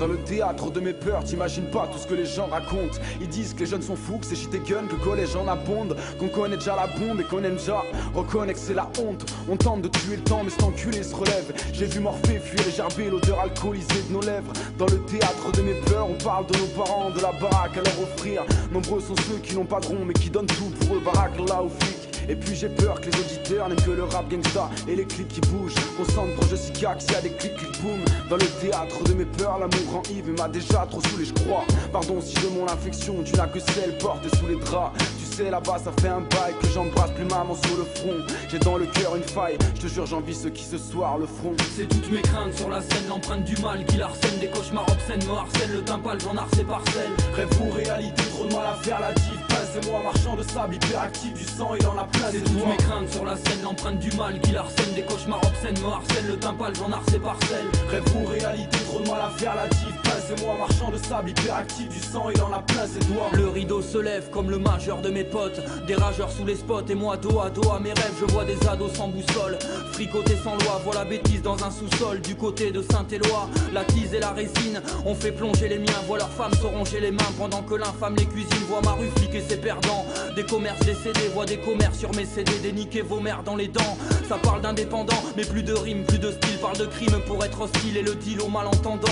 Dans le théâtre de mes peurs, t'imagines pas tout ce que les gens racontent. Ils disent que les jeunes sont fous, que c'est shit et gun, que le collège en abonde, qu'on connaît déjà la bombe et qu'on aime déjà reconnaît que c'est la honte. On tente de tuer le temps mais cet enculé se relève. J'ai vu Morphée fuir et gerber l'odeur alcoolisée de nos lèvres. Dans le théâtre de mes pleurs, on parle de nos parents, de la baraque à leur offrir. Nombreux sont ceux qui n'ont pas de rond mais qui donnent tout pour eux, baraque là au flic. Et puis j'ai peur que les auditeurs n'aiment que le rap gangsta et les clips qui bougent. Concentre proche de Sikax, y'a des clics clics boum. Dans le théâtre de mes peurs, l'amour rend ivre et m'a déjà trop saoulé, je crois. Pardon si je mon affection, tu n'as que celle portée sous les draps. Tu sais là-bas ça fait un bail que j'embrasse plus maman sur le front. J'ai dans le cœur une faille, je te jure j'envie ceux qui ce soir le feront. C'est toutes mes craintes sur la scène, l'empreinte du mal qui l'arsène. Des cauchemars obscènes me harcèlent, le timpal j'en arce et parcelle. Rêve ou réalité, trop de mal à faire la diff. Passe-moi marchand de sable hyperactif, du sang il en a plein des doigts. Toutes mes craintes sur la scène, l'empreinte du mal qui l'arsène. Des cauchemars obscènes me harcèlent, le timpal j'en arce et parcelle. Rêve ou réalité, trop de mal à faire la diff. Passe-moi marchand de sable hyperactif, du sang il en a plein ses doigts. Le rideau se lève comme le majeur de mes potes. Des rageurs sous les spots et moi dos à dos à mes rêves. Je vois des ados sans boussole, fricotés sans loi. Vois la bêtise dans un sous-sol du côté de Saint-Éloi. La tise et la résine ont fait plonger les miens. Vois leurs femmes se ronger les mains pendant que l'infâme les cuisine. Vois ma rue fliquer ses perdants. Des commerces décédés, vois des commerces sur mes CD. Des niqués vos mères dans les dents. Ça parle d'indépendants, mais plus de rimes, plus de style. Parle de crime pour être hostile et le deal au malentendant.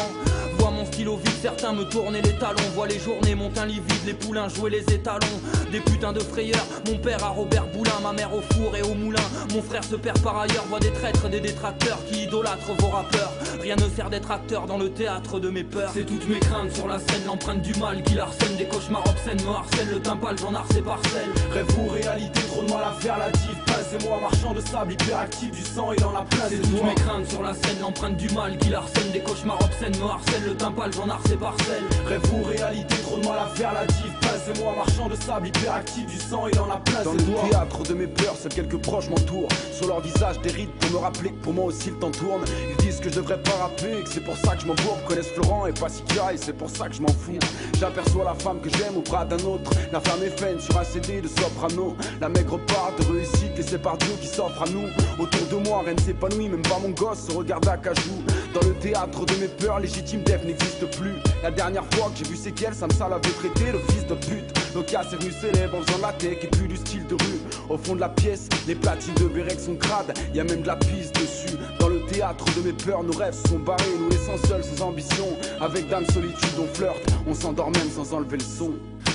Vois mon stylo vide, certains me tourner les talons. Vois les journées, mon teint livide, les poulains jouer les étalons. Des putains de frayeurs, mon père à Robert Boulin, ma mère au four et au moulin. Mon frère se perd par ailleurs, vois des traîtres, des détracteurs qui idolâtrent vos rappeurs. Rien ne sert d'être acteur dans le théâtre de mes peurs. C'est toutes mes craintes sur la scène, l'empreinte du mal qui l'arsène. Des cauchemars obscènes me harcèlent, le timpal j'en arce et parcelle. Rêve ou réalité, trop de mal à faire la diff. Passe-moi marchand de sable hyperactif, du sang il en a plein des doigts. C'est toutes mes craintes sur la scène, l'empreinte du mal qui l'arsène. Des cauchemars obscènes me harcèlent, le timpal j'en arce et parcelle. Rêve ou réalité, trop de mal à faire la diff. Passe-moi marchand de sable hyperactif, du sang il en a plein dans ses doigts. Dans le théâtre de mes peurs, seuls quelques proches m'entourent. Sur leur visage des rides pour me rappeler que pour moi aussi le temps tourne. Ils disent que je devrais pas rapper, que c'est pour ça que je m'embourbe. Connaissent Florent et pas Sika et c'est pour ça que je m'en fous. J'aperçois la femme que j'aime au bras d'un autre. La femme est faine sur un CD de soprano. La maigre part de réussite et c'est par Dieu qui s'offre à nous. Autour de moi rien ne s'épanouit, même pas mon gosse se regarde à cajou. Dans le théâtre de mes peurs, légitime def n'existe plus. La dernière fois que j'ai vu c'est qu'elle, Sam Sall avait traité le fils de pute. L'ocas est venu célèbre en faisant la tech et plus du style de rue. Au fond de la pièce, les platines de Bérec sont crades, y a même de la pisse dessus. Dans le théâtre de mes peurs, nos rêves sont barrés, nous laissant seuls sans ambition. Avec Dame Solitude on flirte, on s'endort même sans enlever le son.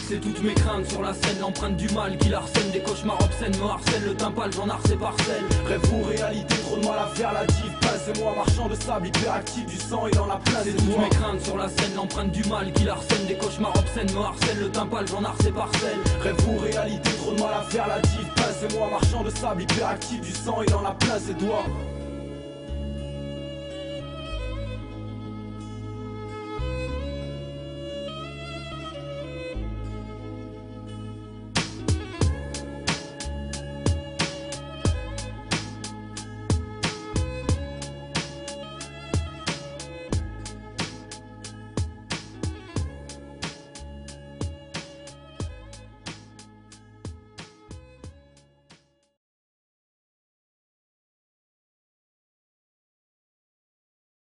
C'est toutes mes craintes sur la scène, l'empreinte du mal qui l'arsène. Des cauchemars obscènes me harcèlent, le timpal j'en arce et parcelle. Rêve ou réalité, trop de mal à faire la diff. Passe-moi marchand de sable hyperactif, du sang il en a plein des doigts. C'est toutes mes craintes sur la scène, l'empreinte du mal qui l'arsène. Des cauchemars obscènes me harcèlent, le timpal j'en arce et parcelle. Rêve ou réalité, trop de mal à faire la diff. Passe-moi marchand de sable hyperactif, du sang il en a plein ses doigts.